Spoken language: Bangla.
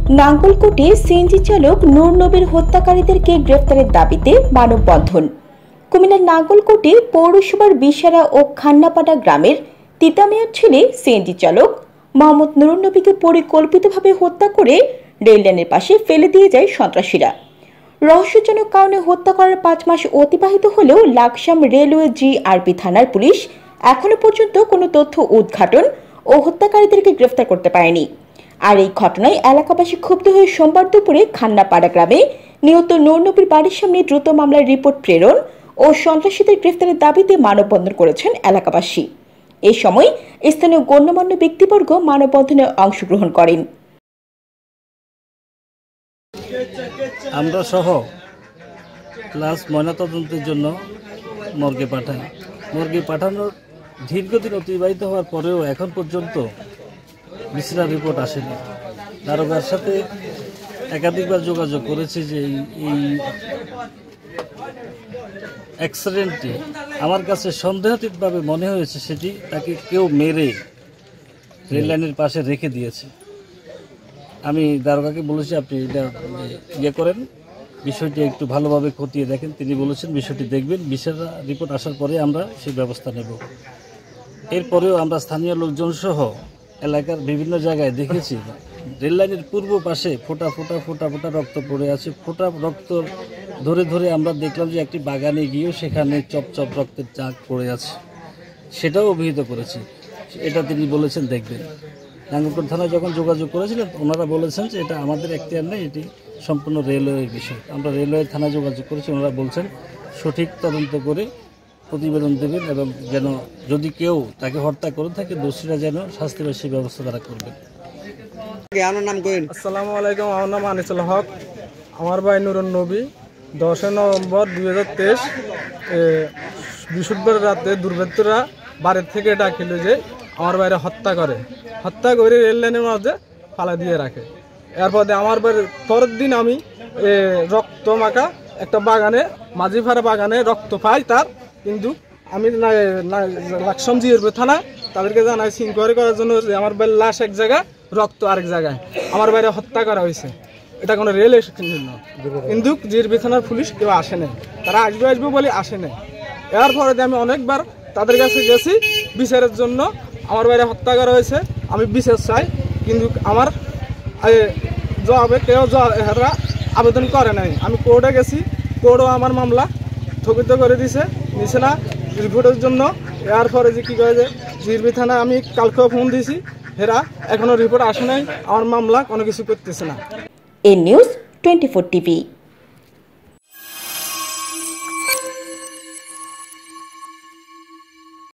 নাঙ্গলকোটে সিএনজি চালক নূর নবীর হত্যাকারীদেরকে গ্রেফতারের দাবিতে মানববন্ধন। কুমিল্লার নাঙ্গলকোটে পৌরসভার বিশারা ও খান্নাপাড়া গ্রামের তিতামিয়ার ছেলে সিএনজি চালক মোহাম্মদ নুরুন নবীকে পরিকল্পিতভাবে হত্যা করে রেললাইনের পাশে ফেলে দিয়ে যায় সন্ত্রাসীরা। রহস্যজনক কারণে হত্যা করার 5 মাস অতিবাহিত হলেও লাকসাম রেলওয়ে জিআরপি থানার পুলিশ এখনো পর্যন্ত কোনো তথ্য উদ্ঘাটন ও হত্যাকারীদেরকে গ্রেফতার করতে পারেনি। আর এই ঘটনায় এলাকাবাসী ক্ষুব্ধ হয়ে সোমবার দুপুরে খান্নাপাড়া গ্রামে নিহত নূর নবীর বাড়ির সামনে দ্রুত মামলার রিপোর্ট প্রেরণ ও সন্ত্রাসীদের গ্রেফতারের দাবিতে মানববন্ধন করেছেন এলাকাবাসী। এ সময় স্থানীয় গণ্যমান্য ব্যক্তিবর্গ মানববন্ধনে অংশগ্রহণ করেন। আমরা সহ লাশ ময়নাতদন্তের জন্য মর্গে পাঠাই। মর্গে পাঠানোর দীর্ঘদিন অতিবাহিত হওয়ার পরেও এখন পর্যন্ত বিসিআর রিপোর্ট আসেনি। দারোগার সাথে একাধিকবার যোগাযোগ করেছি যে এই অ্যাক্সিডেন্টটি আমার কাছে সন্দেহাতীতভাবে মনে হয়েছে সেটি তাকে কেউ মেরে রেললাইনের পাশে রেখে দিয়েছে। আমি দারোগাকে বলেছি আপনি এটা করেন, বিষয়টি একটু ভালোভাবে খতিয়ে দেখেন। তিনি বলেছেন বিষয়টি দেখবেন, বিসিআর রিপোর্ট আসার পরে আমরা সেই ব্যবস্থা নেব। এরপরেও আমরা স্থানীয় লোকজন সহ এলাকার বিভিন্ন জায়গায় দেখেছি রেললাইনের পূর্ব পাশে ফোঁটা ফোঁটা ফোঁটা ফোঁটা রক্ত পড়ে আছে। ফোঁটা রক্ত ধরে ধরে আমরা দেখলাম যে একটি বাগানে গিয়েও সেখানে চপ রক্তের চাক পড়ে আছে, সেটাও অভিহিত করেছি। এটা তিনি বলেছেন দেখবেন। নাঙ্গলকোট থানায় যখন যোগাযোগ করেছিলেন ওনারা বলেছেন যে এটা আমাদের এখতিয়ার নেই, এটি সম্পূর্ণ রেলওয়ের বিষয়। আমরা রেলওয়ে থানায় যোগাযোগ করেছি, ওনারা বলছেন সঠিক তদন্ত করে প্রতিবেদন দেবেন এবং যেন যদি কেউ তাকে হত্যা করে থাকে দোষীরা যেন শাস্তি পায় সেই ব্যবস্থা তারা করবেন। আসসালামু আলাইকুম, আমার নাম আনিসুল হক। আমার ভাই নুরুন নবী 10 নভেম্বর 2023 বৃহস্পতিবার রাতে দুর্বৃত্তরা বাড়ির থেকে ডাকিল যে আমার বাইরে হত্যা করে রেল লাইনের মধ্যে ফালা দিয়ে রাখে। এরপরে আমার বাড়ির পরের দিন আমি রক্ত মাখা একটা বাগানে মাঝিপাড়া বাগানে রক্ত পাই তার, কিন্তু আমি লাকসাম জিআরপি থানা তাদেরকে জানাইছি ইনকোয়ারি করার জন্য যে আমার বাড়ির লাশ এক জায়গায় রক্ত আরেক জায়গায়, আমার বাইরে হত্যা করা হয়েছে। এটা কোনো রেল স্টেশন নয়, কিন্তু জিআরপি থানার পুলিশ কেউ আসে নাই, তারা আসবে বলে আসে নাই। এরপরে আমি অনেকবার তাদের কাছে গেছি বিচারের জন্য, আমার বাইরে হত্যা করা হয়েছে, আমি বিচার চাই, কিন্তু আমার জবাবে কেউ এরা আবেদন করে নাই। আমি কোর্টে গেছি, কোর্টও আমার মামলা স্থগিত করে দিছে না রিপোর্টের জন্য। এরপরে যে কী করে যে জিআরপি থানা আমি কালকেও ফোন দিয়েছি, এরা এখনো রিপোর্ট আসে নাই, আমার মামলা কোনো কিছু করতেছে না। এ নিউজ 24 টিভি।